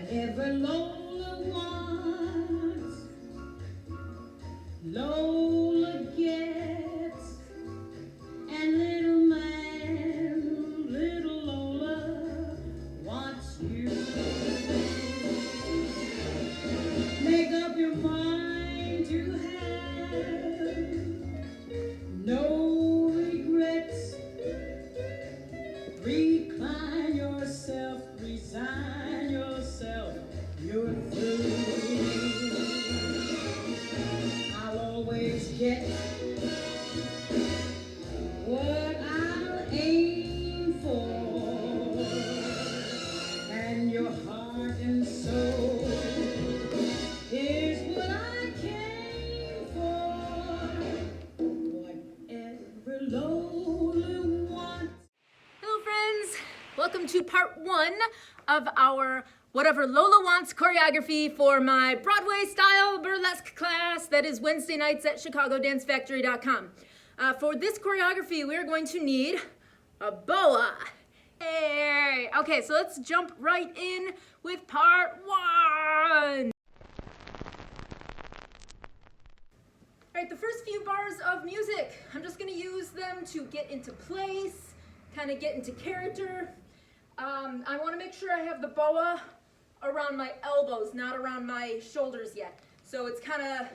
Whatever Lola wants, Lola gets. And little Lola wants you. Make up your mind to have no regrets. Recline yourself, resign yourself, you're through. I'll always get what I'll aim for, and your heart and soul is what I came for. Whatever Lola wants. Hello friends, welcome to part 1 of our Whatever Lola Wants choreography for my Broadway Style Burlesque class that is Wednesday nights at chicagodancefactory.com. For this choreography, we're going to need a boa. Hey! Okay, so let's jump right in with part 1. All right, the first few bars of music, I'm just gonna use them to get into place, kind of get into character. I wanna make sure I have the boa around my elbows, not around my shoulders yet. So it's kind of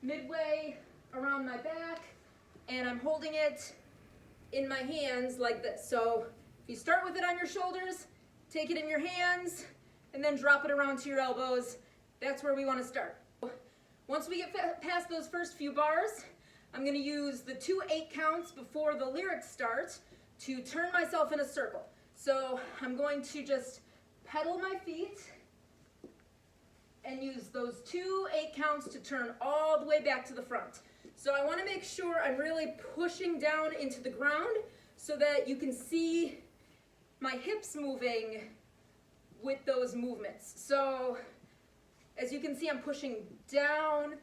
midway around my back, and I'm holding it in my hands like this. So if you start with it on your shoulders, take it in your hands, and then drop it around to your elbows. That's where we want to start. Once we get past those first few bars, I'm going to use the 2 8 counts before the lyrics start to turn myself in a circle. So I'm going to just pedal my feet and use those 2 8 counts to turn all the way back to the front. So I want to make sure I'm really pushing down into the ground so that you can see my hips moving with those movements. So as you can see, I'm pushing down,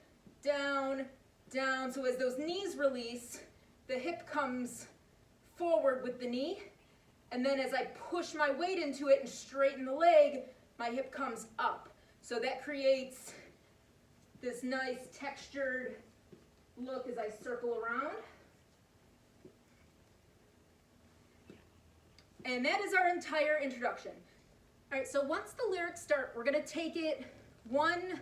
down, down. So as those knees release, the hip comes forward with the knee. And then as I push my weight into it and straighten the leg, my hip comes up. So that creates this nice textured look as I circle around. And that is our entire introduction. All right, so once the lyrics start, we're gonna take it one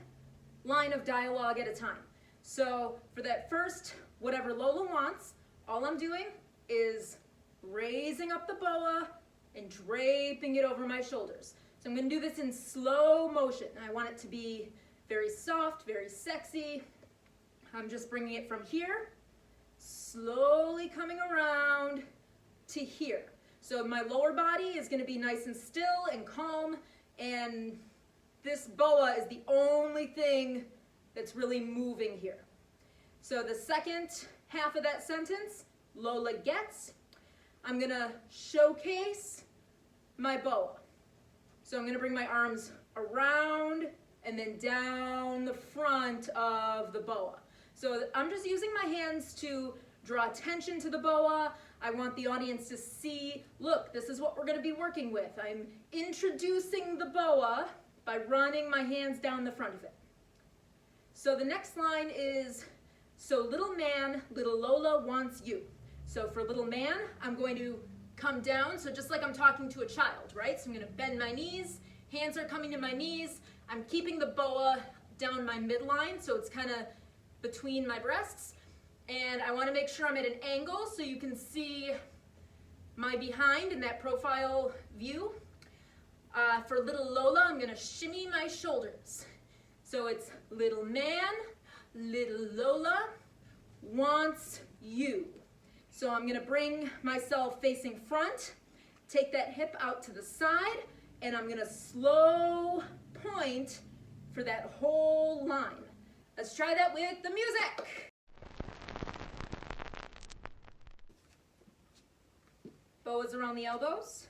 line of dialogue at a time. So for that first, Whatever Lola Wants, all I'm doing is raising up the boa and draping it over my shoulders. So I'm gonna do this in slow motion. I want it to be very soft, very sexy. I'm just bringing it from here, slowly coming around to here. So my lower body is gonna be nice and still and calm, and this boa is the only thing that's really moving here. So the second half of that sentence, Lola gets, I'm gonna showcase my boa. So I'm gonna bring my arms around and then down the front of the boa. So I'm just using my hands to draw attention to the boa. I want the audience to see, look, this is what we're gonna be working with. I'm introducing the boa by running my hands down the front of it. So the next line is, so little man, little Lola wants you. So for little man, I'm going to come down, so just like I'm talking to a child, right? So I'm gonna bend my knees, hands are coming to my knees, I'm keeping the boa down my midline, so it's kind of between my breasts, and I wanna make sure I'm at an angle so you can see my behind in that profile view. For little Lola, I'm gonna shimmy my shoulders. So it's little man, little Lola wants you. So I'm gonna bring myself facing front, take that hip out to the side, and I'm gonna slow point for that whole line. Let's try that with the music. Boas around the elbows.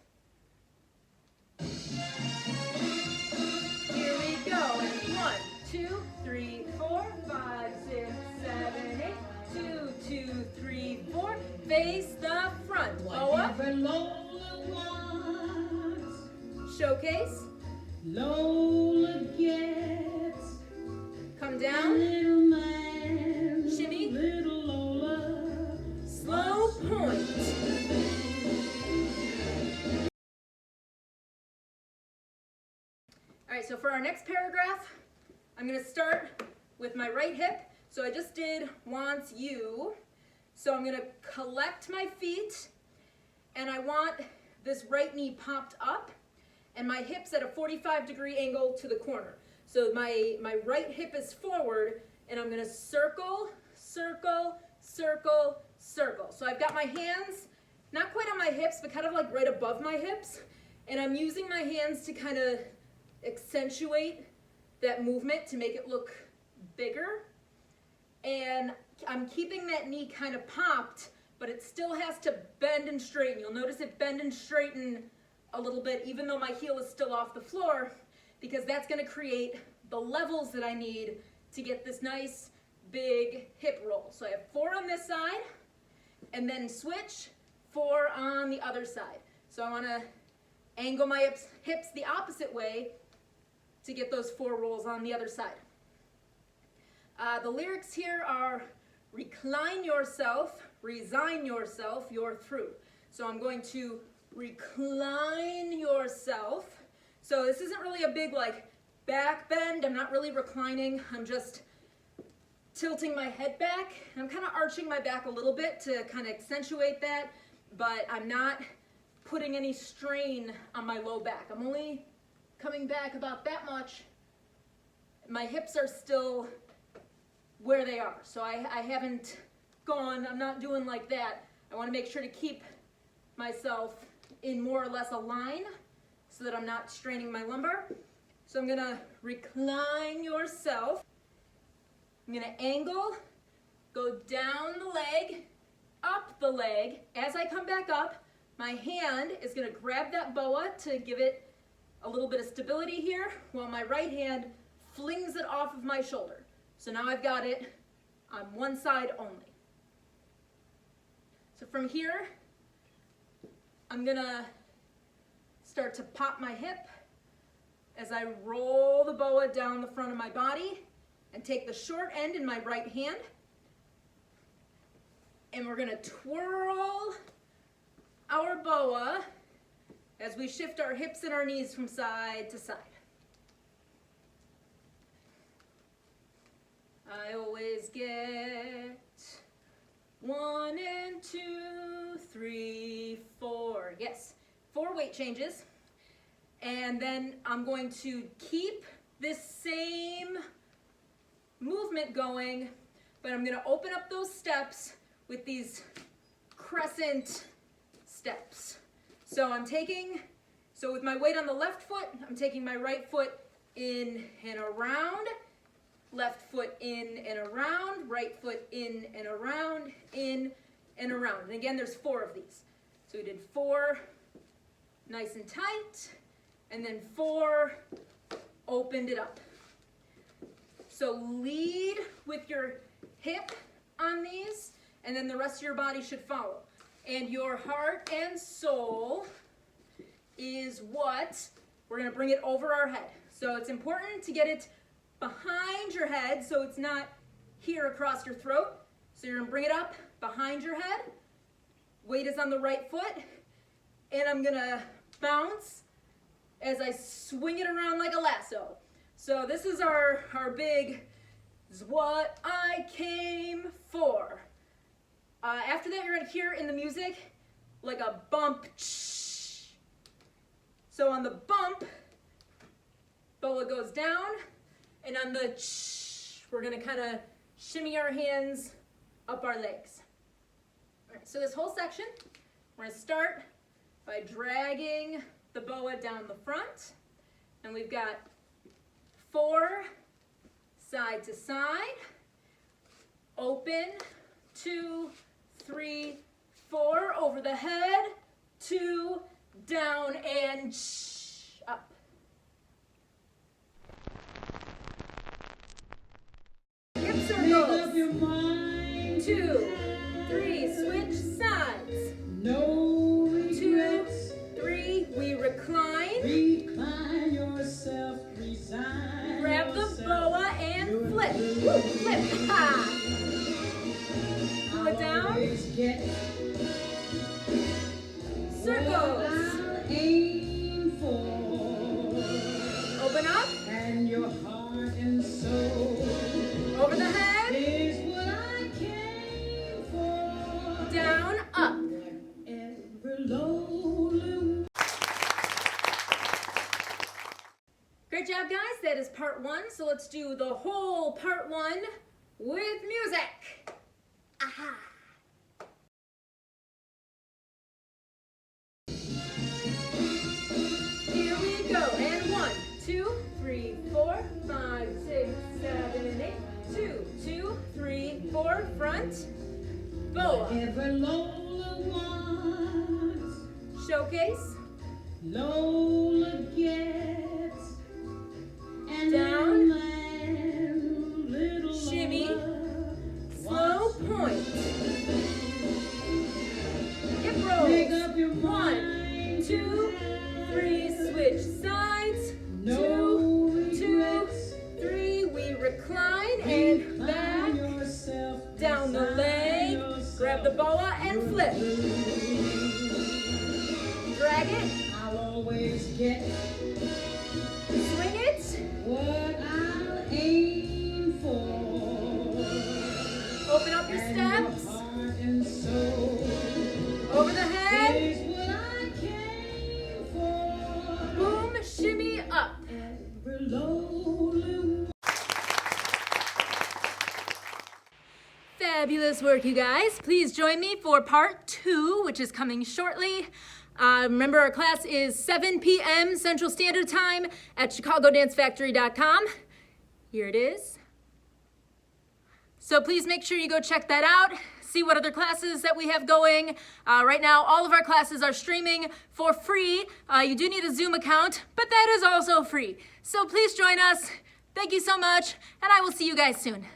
Here we go, and 1, 2, 3, 4, 5, 6, 7, 8, 2, 2, 3, 4. Face the front. Boa. Whatever Lola wants. Showcase. Lola gets. Come down. Little man. Shimmy. Little Lola. Slow point. All right, so for our next paragraph, I'm going to start with my right hip. So I just did wants you. So I'm going to collect my feet, and I want this right knee popped up and my hips at a 45-degree angle to the corner. So my right hip is forward, and I'm going to circle, circle, circle, circle. So I've got my hands not quite on my hips, but kind of like right above my hips, and I'm using my hands to kind of accentuate that movement to make it look bigger. And I'm keeping that knee kind of popped, but it still has to bend and straighten. You'll notice it bend and straighten a little bit, even though my heel is still off the floor, because that's going to create the levels that I need to get this nice big hip roll. So I have 4 on this side, and then switch 4 on the other side. So I want to angle my hips the opposite way to get those 4 rolls on the other side. The lyrics here are recline yourself, resign yourself, you're through. So I'm going to recline yourself. So this isn't really a big like back bend. I'm not really reclining. I'm just tilting my head back. I'm kind of arching my back a little bit to kind of accentuate that, but I'm not putting any strain on my low back. I'm only coming back about that much. My hips are still where they are. So I haven't gone, I'm not doing like that. I want to make sure to keep myself in more or less a line so that I'm not straining my lumbar. So I'm going to recline yourself. I'm going to angle, go down the leg, up the leg. As I come back up, my hand is going to grab that boa to give it a little bit of stability here, while my right hand flings it off of my shoulder. So now I've got it on one side only. So from here, I'm gonna start to pop my hip as I roll the boa down the front of my body and take the short end in my right hand. And we're gonna twirl our boa as we shift our hips and our knees from side to side. I always get 1 and 2, 3, 4. Yes, 4 weight changes. And then I'm going to keep this same movement going, but I'm going to open up those steps with these crescent steps. So so with my weight on the left foot, I'm taking my right foot in and around, left foot in and around, right foot in and around, in and around. And again, there's 4 of these. So we did 4 nice and tight, and then 4 opened it up. So lead with your hip on these, and then the rest of your body should follow. And your heart and soul is what we're going to bring it over our head. So it's important to get it behind your head so it's not here across your throat. So you're going to bring it up behind your head. Weight is on the right foot. And I'm going to bounce as I swing it around like a lasso. So this is our big, this is what I came for. After that, you're going to hear in the music like a bump. So on the bump, boa goes down, and on the we're going to kind of shimmy our hands up our legs. All right, so this whole section, we're going to start by dragging the boa down the front, and we've got 4 side to side, open, 2, 3, 4, over the head, 2, down, and up. Hip circles. 2, 3, switch sides. No 2, 3, we recline. Recline yourself. get Circles. I'll aim for. Open up. And your heart and soul Over the head. is what I came for. Down, up. Whatever Lola. Great job, guys. That is part one. So let's do the whole part one with music. Aha. Here we go. And 1, 2, 3, 4, 5, 6, 7, and 8. 2, 2, 3, 4. Front. Boa. Whatever Lola wants, Showcase. Lola gets. And Down. my little Shimmy. Lola Slow point. Hip roll. make up your 1, mind. 2, 3. Switch sides. No 2, 2, regrets. 3. We recline and back. Yourself Down the leg. Grab the boa and flip. Drag it. I'll always get Swing it. what I'll aim for. Open up your And your steps. heart and soul Over the head. is what I came for. Boom. Shimmy up. Whatever Lola. Fabulous work, you guys. Please join me for part 2, which is coming shortly. Remember, our class is 7 p.m. Central Standard Time at chicagodancefactory.com. Here it is. So please make sure you go check that out. See what other classes that we have going. Right now, all of our classes are streaming for free. You do need a Zoom account, but that is also free. So please join us. Thank you so much, and I will see you guys soon.